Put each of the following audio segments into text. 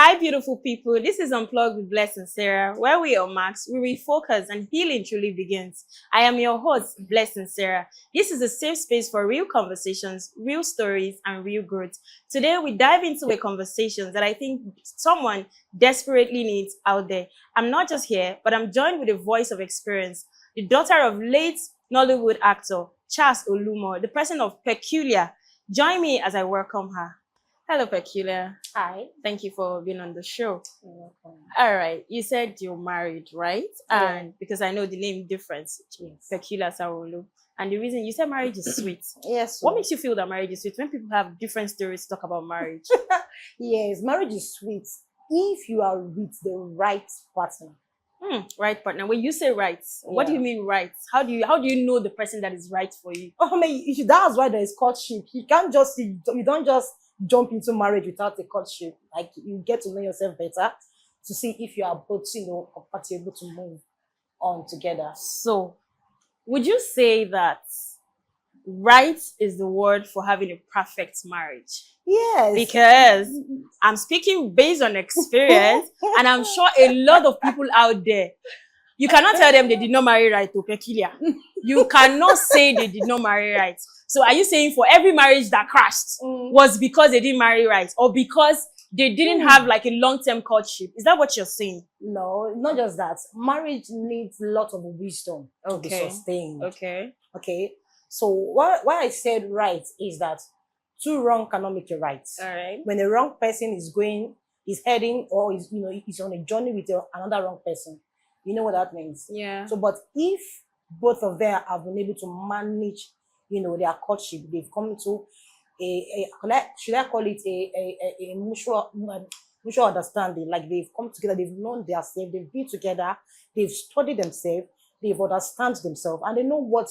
Hi, beautiful people. This is Unplugged with Bless and Sarah, where we unmask, we refocus, and healing truly begins. I am your host, Bless and Sarah. This is a safe space for real conversations, real stories, and real growth. Today, we dive into a conversation that I think someone desperately needs out there. I'm not just here, but I'm joined with a voice of experience, the daughter of late Nollywood actor Charles Olumo, the person of Peculiar. Join me as I welcome her. Hello, Peculiar. Hi. Thank you for being on the show. You're welcome. All right. You said you're married, right? Yeah. And because I know the name difference, Yes. Peculiar Sawolu. And the reason you said marriage is sweet. Yes. What makes you feel that marriage is sweet when people have different stories to talk about marriage? Yes, marriage is sweet if you are with the right partner. Right partner. When you say right, what do you Yeah. mean right? How do you know the person that is right for you? I mean, that's why there is courtship. You don't just jump into marriage without a courtship. Like, you get to know yourself better to see if you are both, compatible to move on together. So, would you say that right is the word for having a perfect marriage? Yes. Because I'm speaking based on experience, and I'm sure a lot of people out there, you cannot tell them they did not marry right to Peculiar. You cannot say they did not marry right. So are you saying for every marriage that crashed was because they didn't marry right, or because they didn't have like a long-term courtship? Is that what you're saying? No, not just that. Marriage needs a lot of wisdom to be sustained. Okay. So why I said right is that two wrong cannot make a right. All right. When a wrong person is heading, or is on a journey with another wrong person, you know what that means. Yeah. So, but if both of them have been able to manage, their courtship, they've come to should I call it a mutual understanding. Like, they've come together, they've known themselves, they've been together, they've studied themselves, they've understand themselves, and they know what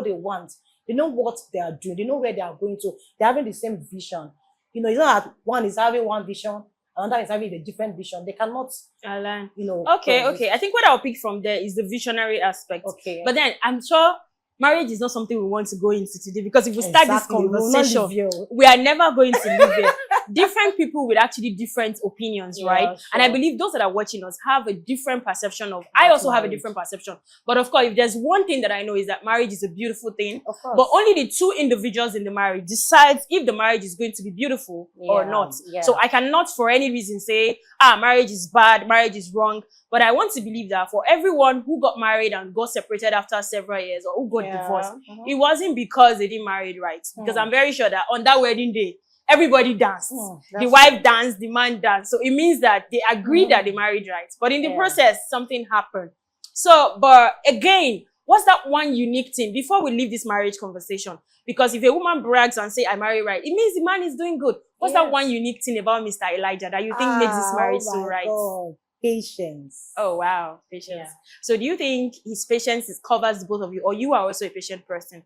they want. They know what they are doing. They know where they are going to. They're having the same vision. It's not that one is having one vision, another is having a different vision. They cannot Align. Okay. I think what I'll pick from there is the visionary aspect. Okay. But then I'm sure marriage is not something we want to go into today, because if we start this conversation, we are never going to live there. Different people with actually different opinions, right? Sure. And I believe those that are watching us have a different perception of. I also have a different perception. But of course, if there's one thing that I know is that marriage is a beautiful thing. Of course. But only the two individuals in the marriage decides if the marriage is going to be beautiful or not. Yeah. So I cannot for any reason say, marriage is bad, marriage is wrong. But I want to believe that for everyone who got married and got separated after several years, or who got divorced, it wasn't because they didn't marry it right. Because I'm very sure that on that wedding day, everybody danced. The wife danced, the man danced. So it means that they agreed that they married right. But in the process, something happened. So, but again, what's that one unique thing before we leave this marriage conversation? Because if a woman brags and say, I marry right, it means the man is doing good. What's that one unique thing about Mr. Elijah that you think makes this marriage so right? God. Patience. Oh, wow. Patience. Yeah. So do you think his patience covers both of you, or you are also a patient person?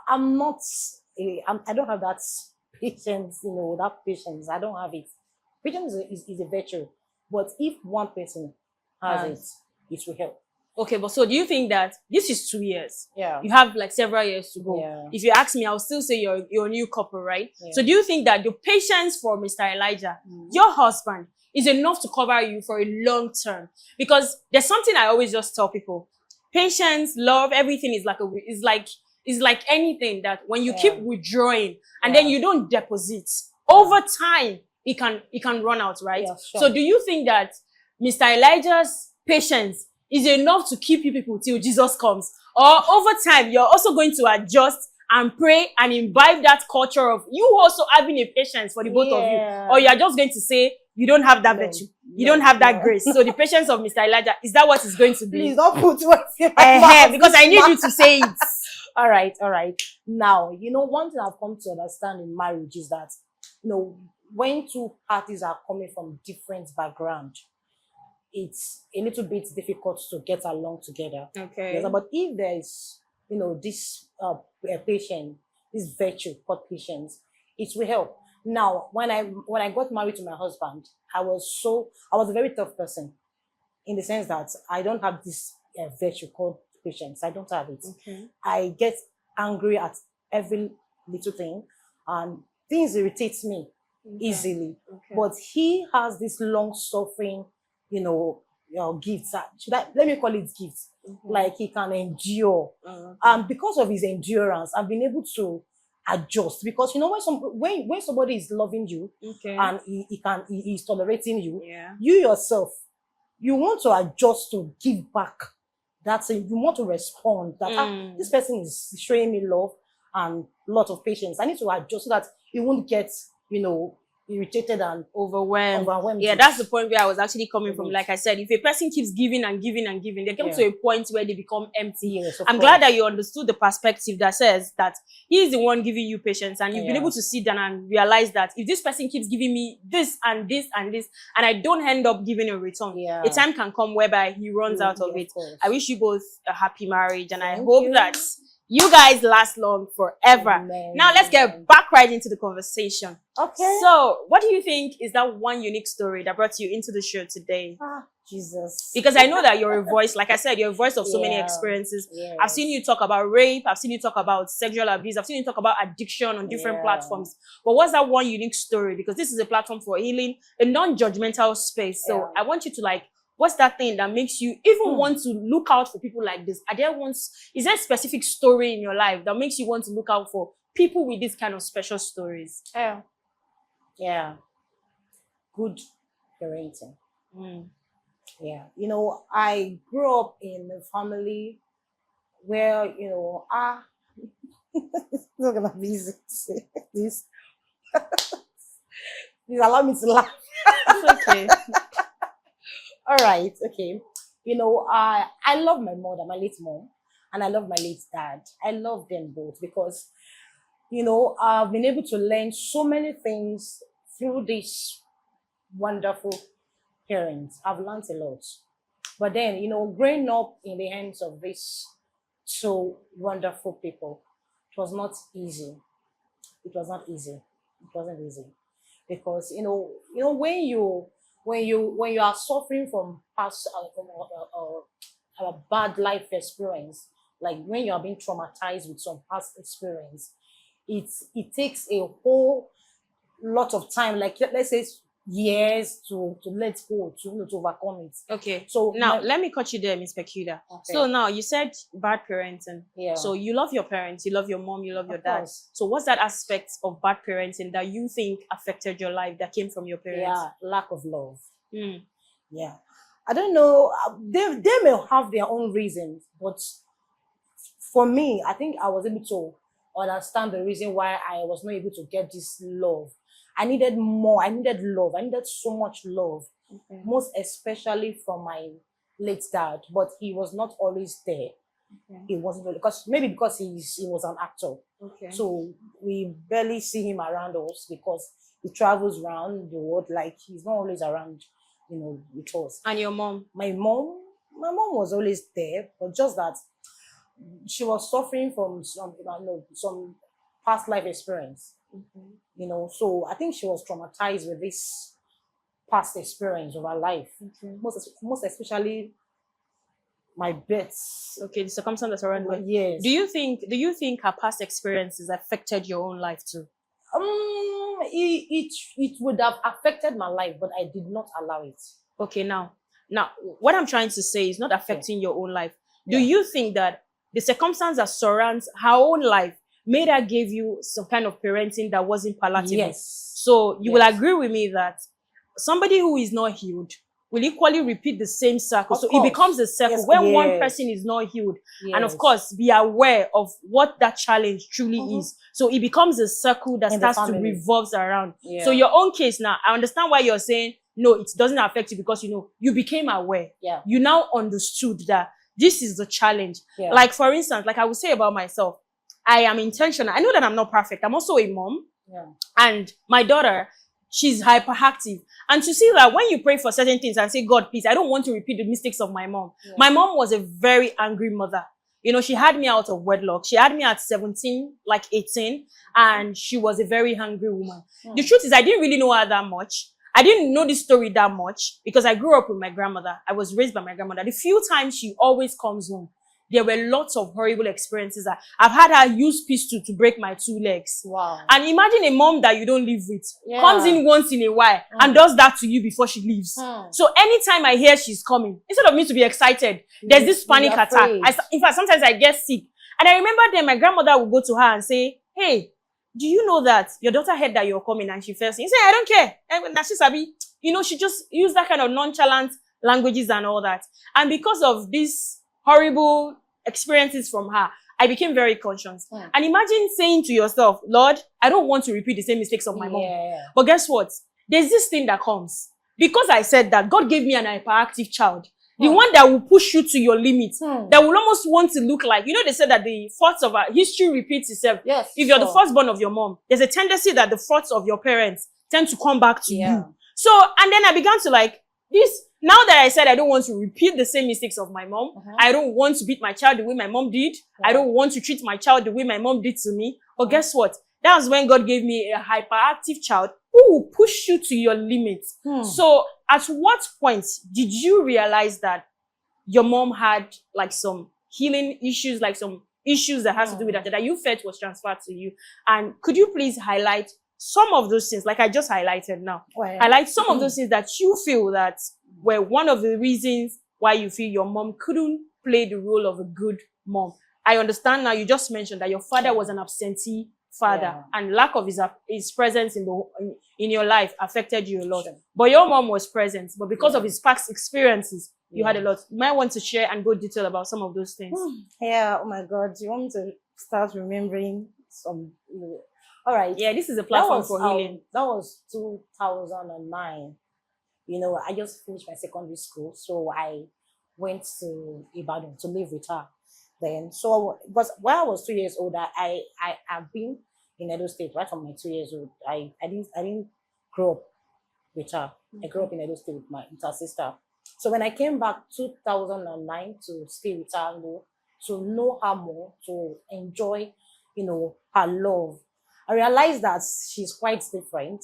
I don't have that patience, that patience. I don't have it. Patience is a virtue. But if one person has it will help. Okay, but so do you think that this is 2 years? Yeah. You have like several years to go. Yeah. If you ask me, I'll still say you're a new couple, right? Yeah. So do you think that the patience for Mr. Elijah, your husband, is enough to cover you for a long term? Because there's something I always just tell people: patience, love, everything is like anything that when you keep withdrawing and then you don't deposit, over time it can run out, right? Yeah, sure. So do you think that Mr. Elijah's patience is enough to keep you people till Jesus comes? Or over time you're also going to adjust and pray and imbibe that culture of you also having a patience for the both of you? Or you are just going to say you don't have that virtue, you don't have that grace? So the patience of Mr. Elijah, is that what it's going to be? Please don't put words in my mouth, because I need you to say it. All right. Now, one thing I've come to understand in marriage is that, when two parties are coming from different background, it's a little bit difficult to get along together. Okay. Yes, but if there is, this patience, this virtue called patience, it will help. Now, when I got married to my husband, I was a very tough person, in the sense that I don't have this virtue called patience. I don't have it. Okay. I get angry at every little thing, and things irritate me easily. But he has this long suffering, gifts. Let me call it gifts. Like he can endure. And because of his endurance, I've been able to adjust. Because when somebody is loving you and he's tolerating you, you yourself, you want to adjust to give back. That's it. You want to respond that this person is showing me love and a lot of patience. I need to adjust so that he won't get, irritated and overwhelmed. Yeah, that's the point where I was actually coming from. Like I said, if a person keeps giving and giving and giving, they come to a point where they become empty. Yes, I'm glad that you understood the perspective that says that he is the one giving you patience, and you've been able to sit down and realize that if this person keeps giving me this and this and this, and I don't end up giving a return, a time can come whereby he runs out of it. I wish you both a happy marriage, and I hope that you guys last long forever. Amen. Now let's get back right into the conversation. Okay. So, what do you think is that one unique story that brought you into the show today? Jesus. Because I know that you're a voice, like I said, you're a voice of so many experiences. Yes. I've seen you talk about rape. I've seen you talk about sexual abuse. I've seen you talk about addiction on different platforms. But what's that one unique story? Because this is a platform for healing, a non-judgmental space. So I want you to what's that thing that makes you even want to look out for people like this? Is there a specific story in your life that makes you want to look out for people with this kind of special stories? Yeah. Good parenting. Yeah. I grew up in a family where, it's not going to be easy to say this. Please allow me to laugh. It's okay. All right. Okay. I love my mother, my late mom, and I love my late dad. I love them both because, I've been able to learn so many things through these wonderful parents. I've learned a lot. But then, growing up in the hands of these so wonderful people, it was not easy. It was not easy. It wasn't easy. Because, when you are suffering from past a bad life experience, like when you are being traumatized with some past experience, it takes a whole lot of time, like let's say years to let go, to overcome it. Okay. So now let me cut you there, Miss Peculiar. Okay. So now you said bad parenting. Yeah. So you love your parents, you love your mom, you love your dad. Course. So what's that aspect of bad parenting that you think affected your life that came from your parents? Yeah, lack of love. Yeah. I don't know. They may have their own reasons, but for me, I think I was able to understand the reason why I was not able to get this love. I needed more. I needed love. I needed so much love, most especially from my late dad. But he was not always there. He wasn't really, because he was an actor. So we barely see him around us because he travels around the world. Like he's not always around, with us. And your mom? My mom was always there, but just that she was suffering from some past life experience. So I think she was traumatized with this past experience of her life. Most especially my birth. Okay, the circumstances around it. Yes. Do you think her past experiences affected your own life too? It would have affected my life, but I did not allow it. Okay, now what I'm trying to say is not affecting your own life. Do you think that the circumstance that surrounds her own life made her give you some kind of parenting that wasn't palatable? Yes. So you will agree with me that somebody who is not healed will equally repeat the same circle. So it becomes a circle when one person is not healed. And of course, be aware of what that challenge truly is. So it becomes a circle that starts to revolve around. So your own case now, I understand why you're saying, no, it doesn't affect you because, you became aware. You now understood that this is the challenge. Like, for instance, like I would say about myself, I am intentional. I know that I'm not perfect. I'm also a mom. And my daughter, she's hyperactive. And to see that when you pray for certain things and say, God, please, I don't want to repeat the mistakes of my mom. My mom was a very angry mother. She had me out of wedlock. She had me at 17, like 18. And she was a very angry woman. The truth is, I didn't really know her that much. I didn't know this story that much because I grew up with my grandmother. I was raised by my grandmother. The few times she always comes home, there were lots of horrible experiences. I've had her use pistol to break my 2 legs. Wow. And imagine a mom that you don't live with, Yeah. comes in once in a while and does that to you before she leaves. So anytime I hear she's coming, instead of me to be excited, there's this panic attack. In fact, sometimes I get sick. And I remember then my grandmother would go to her and say, hey, do you know that your daughter heard that you're coming and she fell sick? He said, I don't care. And she sabi, she just used that kind of nonchalant languages and all that. And because of these horrible experiences from her, I became very conscious. And imagine saying to yourself, Lord, I don't want to repeat the same mistakes of my mom. But guess what? There's this thing that comes. Because I said that, God gave me an hyperactive child. The one that will push you to your limits, that will almost want to look like, they said that the faults of our history repeats itself. Yes, if you're the firstborn of your mom, there's a tendency that the faults of your parents tend to come back to you. So, and then I began to now that I said I don't want to repeat the same mistakes of my mom, I don't want to beat my child the way my mom did. I don't want to treat my child the way my mom did to me. But guess what? That was when God gave me a hyperactive child who will push you to your limits. So at what point did you realize that your mom had some healing issues, some issues that has to do with that you felt was transferred to you? And could you please highlight some of those things, like I just highlighted now? Highlight some of those things that you feel that were one of the reasons why you feel your mom couldn't play the role of a good mom. I understand now, you just mentioned that your father was an absentee father, and lack of his presence in your life affected you a lot. But your mom was present, but because of his past experiences, you had a lot. You might want to share and go detail about some of those things. Yeah, oh my God. Do you want me to start remembering some? All right. Yeah, this is a platform for healing. That was 2009. I just finished my secondary school, so I went to Ibadan to live with her. Then, so because when I was 2 years old, I've been in Edo State right from my 2 years old. I didn't grow up with her. I grew up in Edo State with her sister. So when I came back 2009 to stay with her, to know her more, to enjoy, her love, I realized that she's quite different.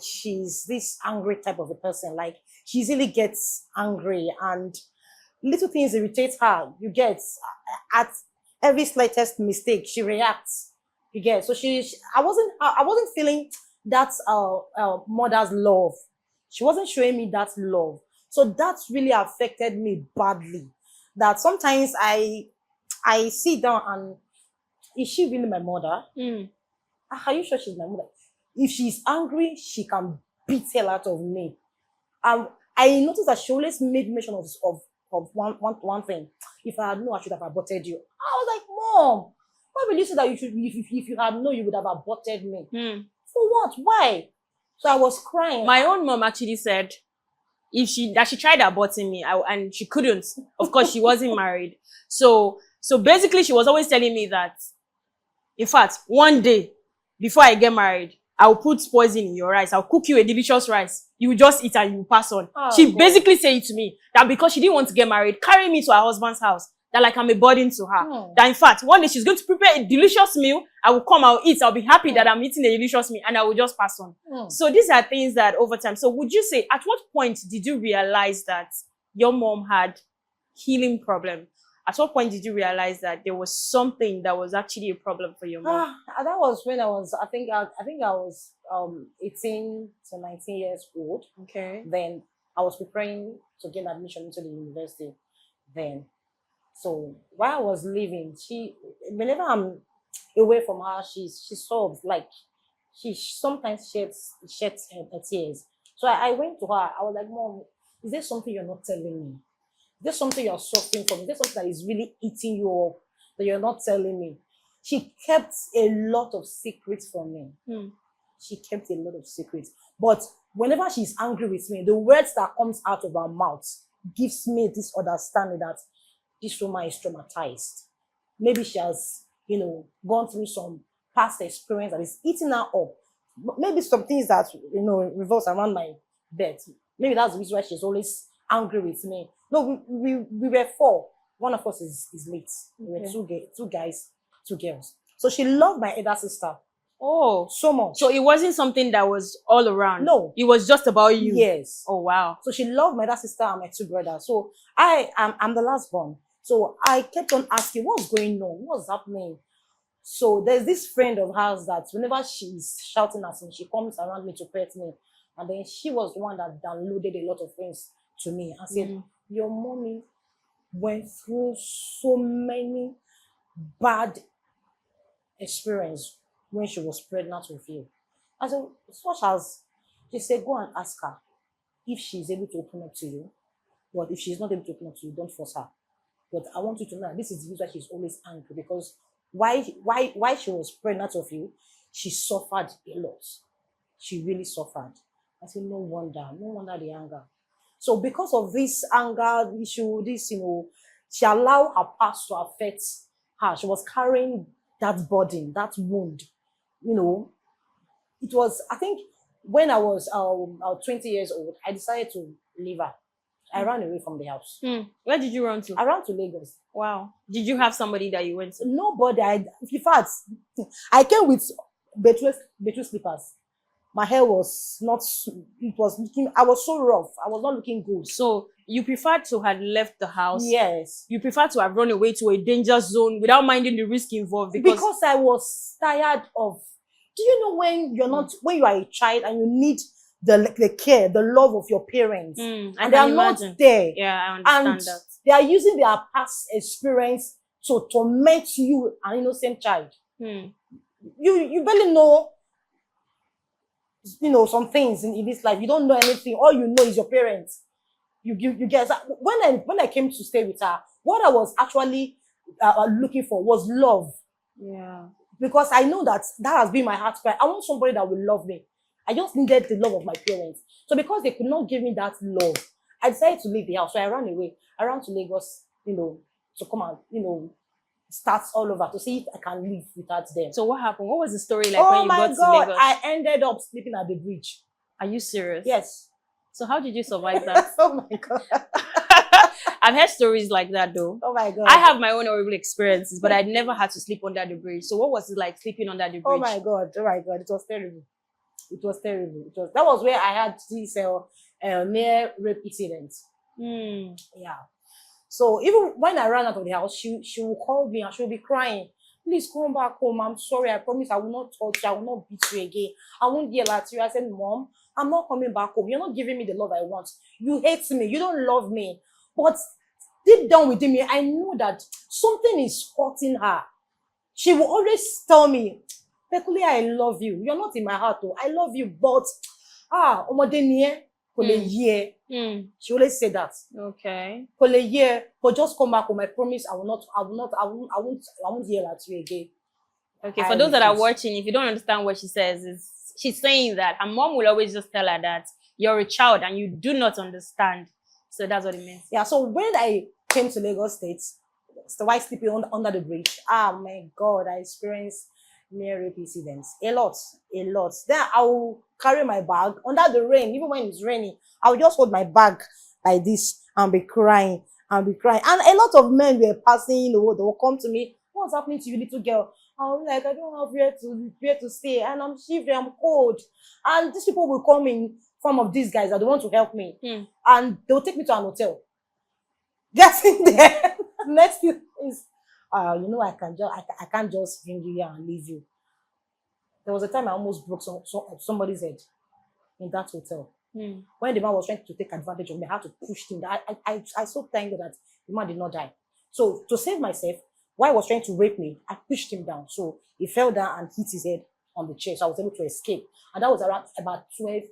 She's this angry type of a person. She easily gets angry and little things irritate her. You get, at every slightest mistake, she reacts. You get, so I wasn't feeling that mother's love. She wasn't showing me that love. So that really affected me badly. That sometimes I sit down and, is she really my mother? Are you sure she's my mother? If she's angry, she can beat hell out of me. I noticed that she always made mention of one thing. If I had known, I should have aborted you. I was like, Mom, why will you say that you should? If you had known, you would have aborted me. For what? Why? So I was crying. My own mom actually said she tried aborting me and she couldn't. Of course, she wasn't married. So basically, she was always telling me that, in fact, one day before I get married, I'll put poison in your rice. I'll cook you a delicious rice. You will just eat and you will pass on. She basically said to me that because she didn't want to get married, carry me to her husband's house. That I'm a burden to her. That in fact, one day she's going to prepare a delicious meal. I will come, I'll eat. I'll be happy that I'm eating a delicious meal and I will just pass on. So these are things that over time. So would you say, at what point did you realize that your mom had healing problem? At what point did you realize that there was something that was actually a problem for your mom? That was when I was, I think I was 18 to 19 years old. Okay. Then I was preparing to get admission into the university. Then, so while I was leaving, whenever I'm away from her, she sobs, she sometimes sheds her tears. So I went to her. I was like, Mom, is there something you're not telling me? Is there something you're suffering from? Is there something that is really eating you up that you're not telling me? She kept a lot of secrets from me. She kept a lot of secrets. But whenever she's angry with me, the words that comes out of her mouth gives me this understanding that this woman is traumatized. Maybe she has, gone through some past experience that is eating her up. Maybe some things that, revolves around my bed. Maybe that's the reason why she's always angry with me. No, we were 4. One of us is late. We were 2 guys, 2 girls. So she loved my elder sister. Oh, so much. So it wasn't something that was all around. No. It was just about you. Yes. Oh, wow. So she loved my elder sister and my 2 brothers. So I'm the last born. So I kept on asking, what's going on? What's happening? So there's this friend of hers that whenever she's shouting at me, she comes around me to pet me. And then she was the one that downloaded a lot of things to me and said, your mommy went through so many bad experience when she was pregnant with you. And so, such as, she said, go and ask her if she's able to open up to you. But if she's not able to open up to you, don't force her. But I want you to know this is the reason why she's always angry, because why she was pregnant with you, she suffered a lot. She really suffered. I said, no wonder the anger. So because of this anger issue, this, she allowed her past to affect her. She was carrying that burden, that wound. It was, I think, when I was 20 years old, I decided to leave her. I ran away from the house. Where did you run to? I ran to Lagos. Wow. Did you have somebody that you went to? Nobody. In fact, I came with betrayal slippers. My hair was not, it was looking, I was so rough. I was not looking good. So you preferred to have left the house? Yes. You preferred to have run away to a danger zone without minding the risk involved? Because I was tired of, do you know when you're not, when you are a child and you need the care, the love of your parents, and they are not there. Yeah, I understand that. They are using their past experience to torment you, an innocent child. You barely know, some things in this life. You don't know anything. All you know is your parents. You guys. When I came to stay with her, what I was actually looking for was love. Yeah. Because I know that has been my heart cry. I want somebody that will love me. I just needed the love of my parents. So because they could not give me that love, I decided to leave the house. So I ran away. I ran to Lagos, to come and, start all over to see if I can live without them. So what happened? What was the story like when you got to Lagos? I ended up sleeping at the bridge. Are you serious? Yes. So how did you survive that? Oh my God. I've heard stories like that though. Oh my God. I have my own horrible experiences, but I never had to sleep under the bridge. So what was it like sleeping under the bridge? Oh my God. It was terrible. It was terrible. That was where I had this near rape incident. Yeah. So even when I ran out of the house, she will call me and she'll be crying. Please come back home. I'm sorry. I promise I will not touch you. I will not beat you again. I won't yell at you. I said, Mom, I'm not coming back home. You're not giving me the love I want. You hate me. You don't love me. But deep down within me, I know that something is hurting her. She will always tell me, Pekuli, I love you. You're not in my heart, though. I love you, but she always say that. Okay. But just come back home. I promise I won't yell at you again. Okay, for those that are watching, if you don't understand what she says, she's saying that her mom will always just tell her that you're a child and you do not understand. So that's what it means. Yeah, so when I came to Lagos State, while sleeping under the bridge, my God, I experienced near rape incidents. A lot. Then I will carry my bag under the rain, even when it's raining. I will just hold my bag like this and be crying. And a lot of men were passing, they will come to me. What's happening to you, little girl? I'm like, I don't have where to stay. And I'm shivering, I'm cold. And these people will come in form of these guys that they want to help me. And they will take me to an hotel. Getting there. Next thing is, I can't just bring you here and leave you. There was a time I almost broke somebody's head in that hotel. When the man was trying to take advantage of me, I had to push him. I so thank God that the man did not die. So to save myself, while he was trying to rape me, I pushed him down. So he fell down and hit his head on the chair. So I was able to escape. And that was around about 12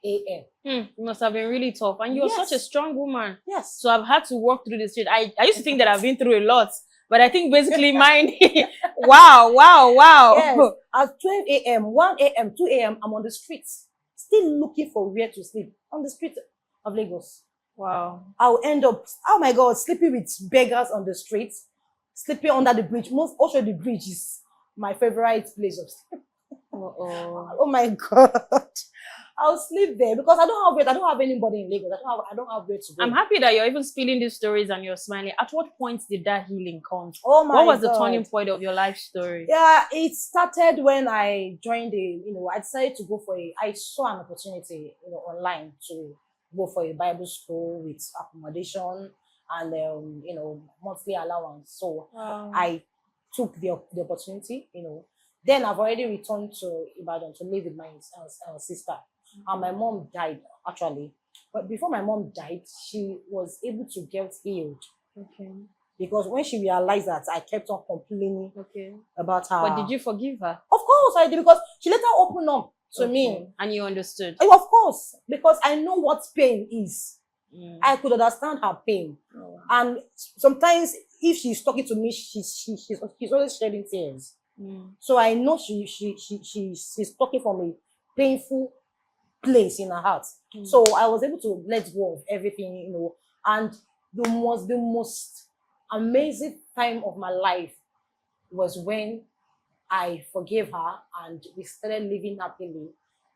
a.m. It must have been really tough. And you're such a strong woman. Yes. So I've had to walk through the street. I used to think that I've been through a lot. But I think basically mine, wow. Yes. At 12 a.m., 1 a.m., 2 a.m., I'm on the streets, still looking for where to sleep on the street of Lagos. Wow. I'll end up, oh my God, sleeping with beggars on the streets, sleeping under the bridge. Also, the bridge is my favorite place of sleep. Oh my God. I'll sleep there because I don't have anybody in Lagos. I don't have where to go. I'm happy that you're even spilling these stories and you're smiling. At what point did that healing come? Oh my God. What was the turning point of your life story? Yeah, it started when I joined I decided to go I saw an opportunity, online to go for a Bible school with accommodation and monthly allowance. So Wow. I took the opportunity. Then I've already returned to Ibadan to live with my sister, and my mom died actually. But before my mom died, she was able to get healed Okay. because when she realized that I kept on complaining Okay. about her. But did you forgive her? Of course I did, because she later opened up to Okay. me. And you understood? Of course, because I know what pain is. Mm. I could understand her pain. Oh, wow. And sometimes if she's talking to me, she's always shedding tears. Mm. So I know she's talking from a painful place in her heart. Mm. So I was able to let go of everything. And the most amazing time of my life was when I forgave her and we started living happily.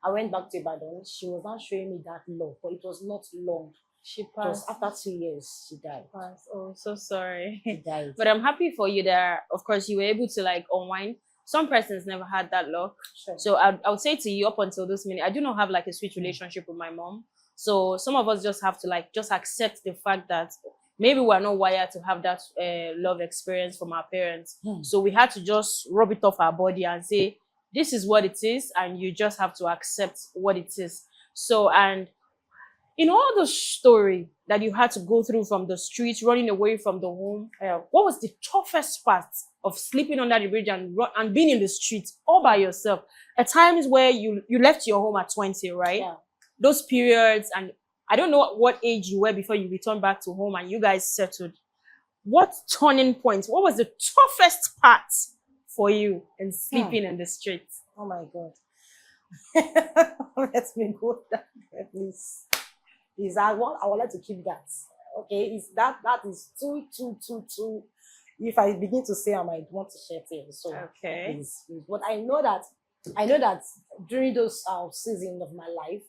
I went back to Ibadan. She was not showing me that love, but it was not long. She It was passed. after 2 years she died. Passed. Oh, so sorry. She died. But I'm happy for you that, of course, you were able to like unwind. Some persons never had that luck. Sure. So I would say to you, up until this minute, I do not have like a sweet relationship with my mom. So some of us just have to like just accept the fact that maybe we're not wired to have that love experience from our parents. So we had to just rub it off our body and say, this is what it is, and you just have to accept what it is. So, and in all the story that you had to go through from the streets, running away from the home, what was the toughest part of sleeping under the bridge and being in the streets all by yourself? At times where you left your home at 20, right? Yeah. Those periods, and I don't know what age you were before you returned back to home and you guys settled. What turning point? What was the toughest part for you in sleeping in the streets? Oh my God. Let me go there, please. I would like to keep that. Okay, that is too. If I begin to say, I might want to share things. So Okay. please. But I know that during those seasons of my life,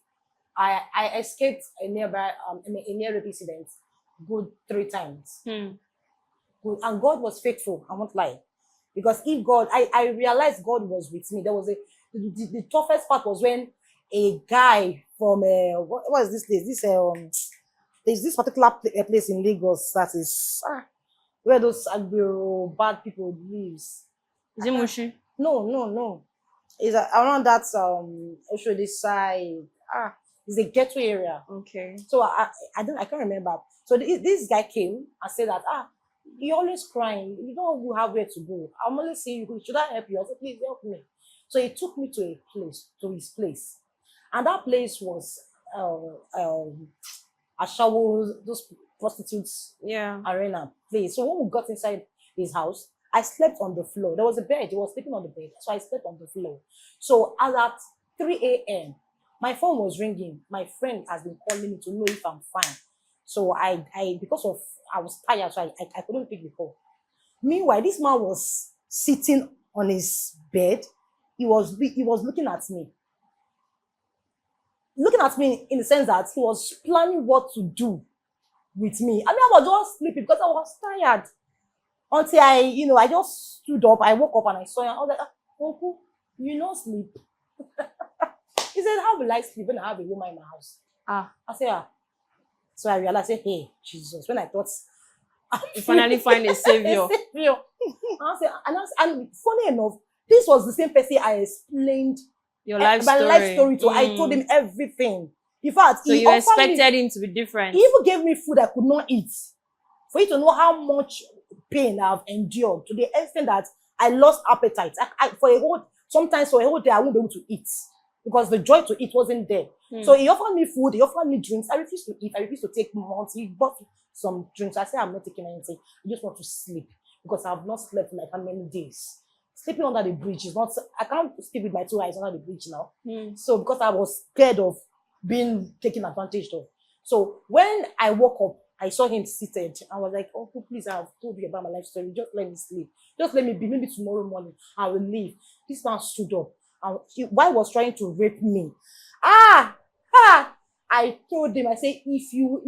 I escaped a nearby a near incident good 3 times. Good, and God was faithful. I won't lie, because if God, I realized God was with me. There was the toughest part was when a guy from what is this place? There's this particular place in Lagos that is where those Agbero bad people lives. Is it Mushi? No. It's around that Oshodi side. It's a ghetto area. Okay. So I can't remember. So this guy came and said that you're always crying. You don't have where to go. I'm only saying you. Should I help you? I said, please help me. So he took me to his place, and that place was those prostitutes arena place. So when we got inside his house, I slept on the floor. There was a bed. He was sleeping on the bed, so I slept on the floor. So as at 3 a.m., my phone was ringing. My friend has been calling me to know if I'm fine. So I because of I was tired, so I couldn't pick the call. Meanwhile, this man was sitting on his bed. He was looking at me. Looking at me in the sense that he was planning what to do with me. I mean, I was just sleeping because I was tired. Until I just stood up. I woke up and I saw him. I was like, Uncle, you not sleep. He said, how will I sleep when I have a woman in my house? I said, So I realized, hey, Jesus, when I thought you finally find a savior. And funny enough, this was the same person I explained my life story to. I told him everything. In fact, so you expected him to be different. He even gave me food I could not eat. For you to know how much pain I've endured, to the extent that I lost appetite. Sometimes for a whole day, I won't be able to eat because the joy to eat wasn't there. So he offered me food, he offered me drinks. I refused to eat. I refused to take more. He bought some drinks. I said, I'm not taking anything. I just want to sleep because I have not slept for like how many days. Sleeping under the bridge is not, I can't sleep with my 2 eyes under the bridge now. So because I was scared of being taken advantage of. So when I woke up, I saw him seated. I was like, oh, please, I've told you about my life story. Just let me sleep. Just let me be. Maybe tomorrow morning I will leave. This man stood up. And while he was trying to rape me. I told him, I said, if you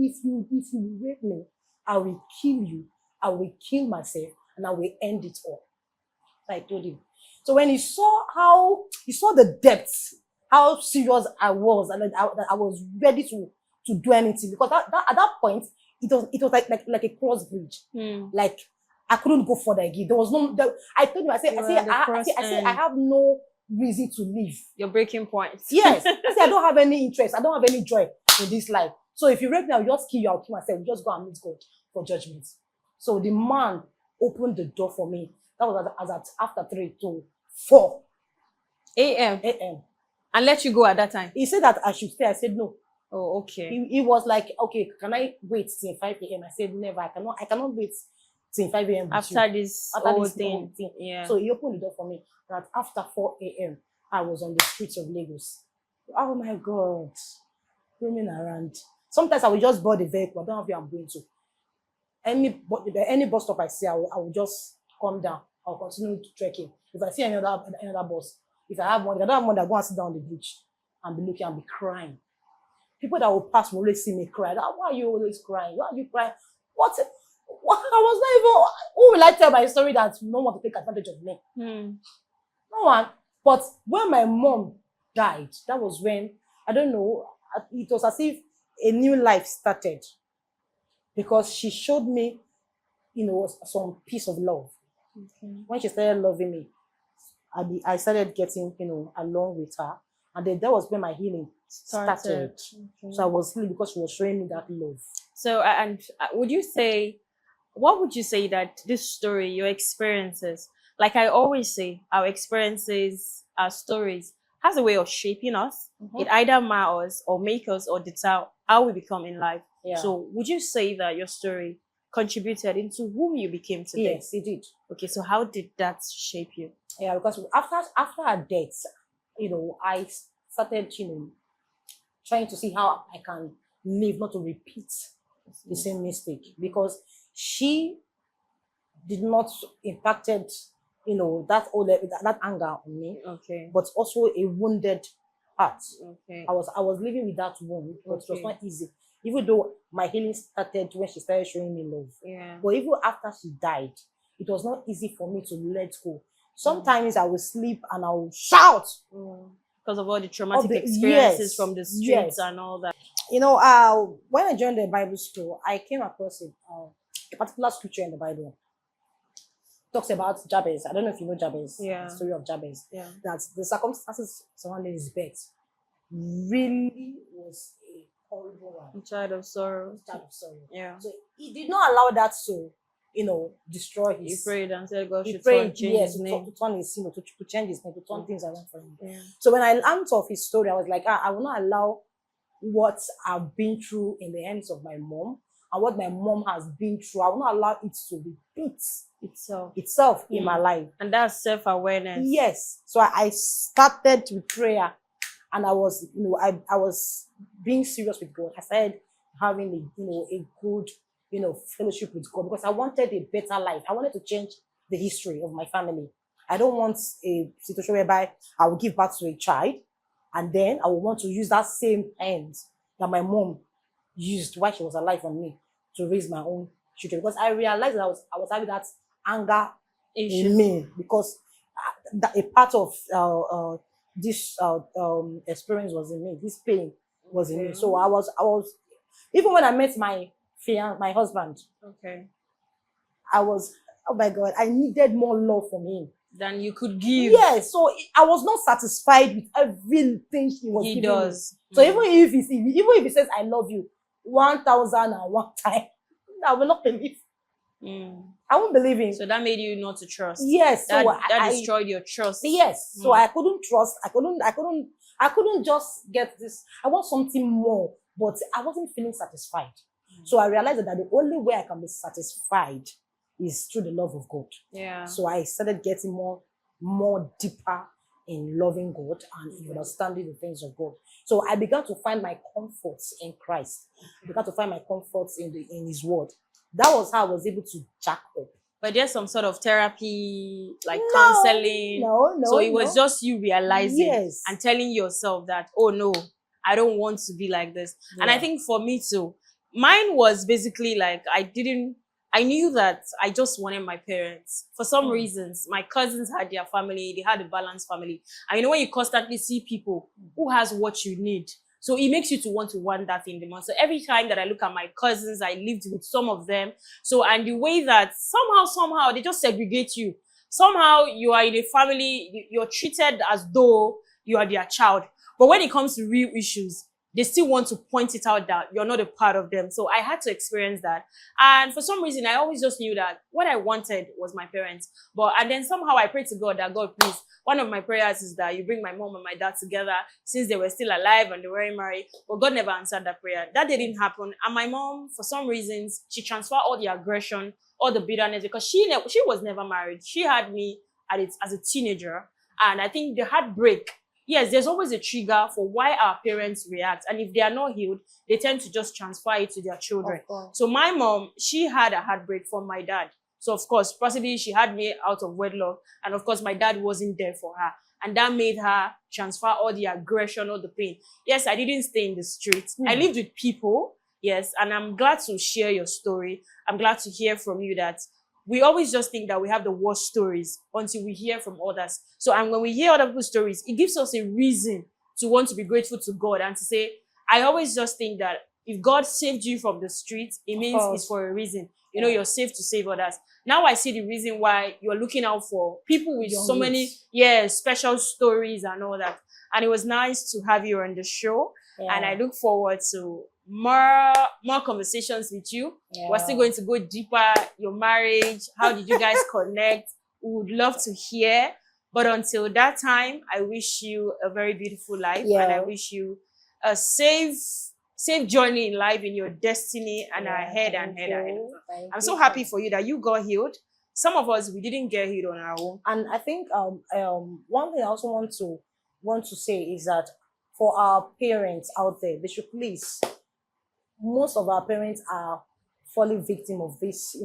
rape me, I will kill you. I will kill myself and I will end it all. So I told him. So when he saw the depth, how serious I was, and that I was ready to do anything, because at that point, it was like a cross bridge. Hmm. Like I couldn't go further again. There was no. I told him, I said, I have no reason to live. Your breaking point. Yes, I said I don't have any interest. I don't have any joy in this life. So if you rape me, I'll just kill you. I'll kill myself. We'll just go and meet God for judgment. So the man opened the door for me. That was as at after 3 to 4 a.m. a.m. and let you go at that time. He said that I should stay. I said no. Oh, okay. He was like, okay, can I wait till 5 a.m.? I said never. I cannot wait till 5 a.m. After this whole thing. Yeah. So he opened the door for me. That after 4 a.m. I was on the streets of Lagos. Oh my God. Roaming around. Sometimes I will just board the vehicle. I don't know where I'm going to. Any bus stop I see, I will just come down. I'll continue trekking. If I see another bus, if I don't have one, that go and sit down on the bridge and be looking and be crying. People that will pass will always see me cry. Why are you always crying? Why are you crying? What? I was not even. Who will I tell my story that no one want to take advantage of me? No one. But when my mom died, that was when, I don't know, it was as if a new life started. Because she showed me, some piece of love. Okay. When she started loving me, I started getting, along with her. And then that was when my healing started. Okay. So I was healing because she was showing me that love. So, and what would you say that this story, your experiences, like I always say, our experiences, our stories, has a way of shaping us. Mm-hmm. It either mar us or make us or deter how we become in life. Yeah. So would you say that your story contributed into whom you became today? Yes, it did. Okay, so how did that shape you? Yeah, because after her death, I started, trying to see how I can live, not to repeat the same mistake. Because she did not impacted, that anger on me. Okay. But also a wounded heart. Okay. I was living with that wound, but it was not easy. Even though my healing started when she started showing me love. Yeah. But even after she died, it was not easy for me to let go. Sometimes I will sleep and I will shout. Because of all the traumatic experiences from the streets and all that. When I joined the Bible school, I came across a particular scripture in the Bible. It talks about Jabez. I don't know if you know Jabez. Yeah. The story of Jabez. Yeah. That the circumstances surrounding his birth really was a horrible one. A child of sorrow. Yeah. So he did not allow that to, destroy his. He prayed and said God should change his name. To turn his, to change his name, to turn things around for him. Yeah. So when I learned of his story, I was like, I will not allow what I've been through in the hands of my mom and what my mom has been through. I will not allow it to repeat itself in my life. And that's self-awareness. Yes. So I started with prayer. And I was, I was being serious with God. I started having a good, fellowship with God because I wanted a better life. I wanted to change the history of my family. I don't want a situation whereby I will give birth to a child and then I will want to use that same hand that my mom used while she was alive on me to raise my own children. Because I realized that I was having that anger in me because a part of this experience was in me. This pain was in me. So I was even when I met my husband. Okay. I was, oh my God, I needed more love from him than you could give. Yes. So I was not satisfied with everything he was giving me. So even if he says I love you 1,001 times, I will not believe. I won't believe him. So that made you not to trust. Yes. That destroyed your trust. Yes. So I couldn't trust. I couldn't just get this. I want something more, but I wasn't feeling satisfied. So I realized that the only way I can be satisfied is through the love of God. Yeah. So I started getting more deeper in loving God and in understanding the things of God. So I began to find my comforts in Christ. I began to find my comforts in His Word. That was how I was able to jack up. But there's some sort of therapy, like counseling. No. So it was just you realizing and telling yourself that, oh no, I don't want to be like this. Yeah. And I think for me too, mine was basically like, I knew that I just wanted my parents. For some reasons, my cousins had their family, they had a balanced family. And when you constantly see people who has what you need, So it makes you to want that thing the most. So every time that I look at my cousins, I lived with some of them. So, and the way that somehow they just segregate you. Somehow you are in a family, you're treated as though you are their child. But when it comes to real issues, they still want to point it out that you're not a part of them. So I had to experience that. And for some reason, I always just knew that what I wanted was my parents. And then somehow I prayed to God that, God, please, one of my prayers is that you bring my mom and my dad together since they were still alive and they weren't married. But God never answered that prayer. That didn't happen. And my mom, for some reasons, she transferred all the aggression, all the bitterness, because she was never married. She had me as a teenager. And I think the heartbreak, yes, there's always a trigger for why our parents react. And if they are not healed, they tend to just transfer it to their children. So my mom, she had a heartbreak from my dad. So of course, possibly she had me out of wedlock. And of course, my dad wasn't there for her. And that made her transfer all the aggression, all the pain. Yes, I didn't stay in the streets. I lived with people. Yes. And I'm glad to share your story. I'm glad to hear from you that we always just think that we have the worst stories until we hear from others. So, and when we hear other people's stories, it gives us a reason to want to be grateful to God and to say, I always just think that if God saved you from the streets, it means it's for a reason. You know, you're safe to save others. Now I see the reason why you're looking out for people with so many, special stories and all that. And it was nice to have you on the show. Yeah. And I look forward to more conversations with you. Yeah. We're still going to go deeper. Your marriage, how did you guys connect? We would love to hear. But until that time, I wish you a very beautiful life. Yeah. And I wish you a safe journey in life, in your destiny, and ahead. I'm so happy for you that you got healed. Some of us, we didn't get healed on our own. And I think one thing I also want to say is that for our parents out there, they should please, most of our parents are falling victim of this,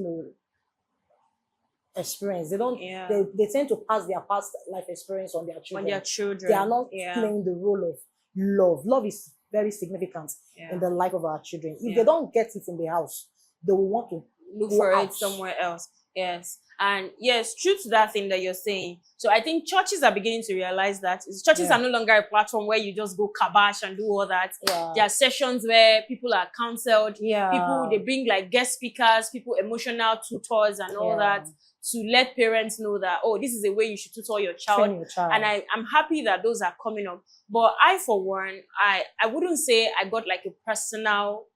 experience. They don't, they tend to pass their past life experience on their children. They are not playing the role of love. Love is very significant in the life of our children. If they don't get it in the house, they will want to look for it somewhere else. Yes. And yes, true to that thing that you're saying. So I think churches are beginning to realize that churches are no longer a platform where you just go kabash and do all that. Yeah. There are sessions where people are counseled. Yeah. People, they bring like guest speakers, people, emotional tutors and all that to let parents know that, oh, this is a way you should tutor your child. And I'm happy that those are coming up. But I, for one, I wouldn't say I got like a personal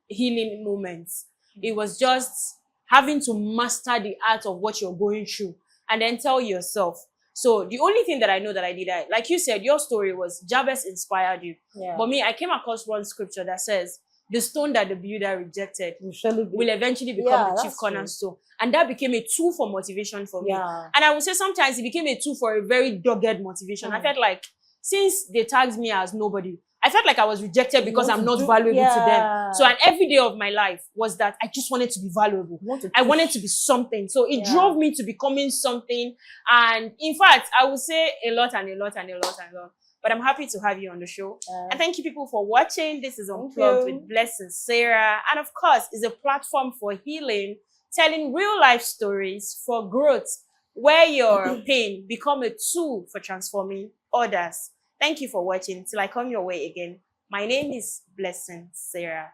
healing moment. It was just having to master the art of what you're going through and then tell yourself. So the only thing that I know that I did, like you said, your story was Jabez inspired you. Yeah. But me, I came across one scripture that says, the stone that the builder rejected will eventually become the chief cornerstone. And that became a tool for motivation for me. Yeah. And I would say sometimes it became a tool for a very dogged motivation. I felt like, since they tagged me as nobody, I felt like I was rejected because I'm not valuable to them. So and every day of my life was that I just wanted to be valuable. I wanted to be something. So it drove me to becoming something. And in fact, I would say a lot. But I'm happy to have you on the show. And thank you people for watching. This is Unplugged with Blessing Sarah. And of course, it's a platform for healing, telling real life stories for growth, where your pain become a tool for transforming others. Thank you for watching. Till I come your way again. My name is Blessing Sarah.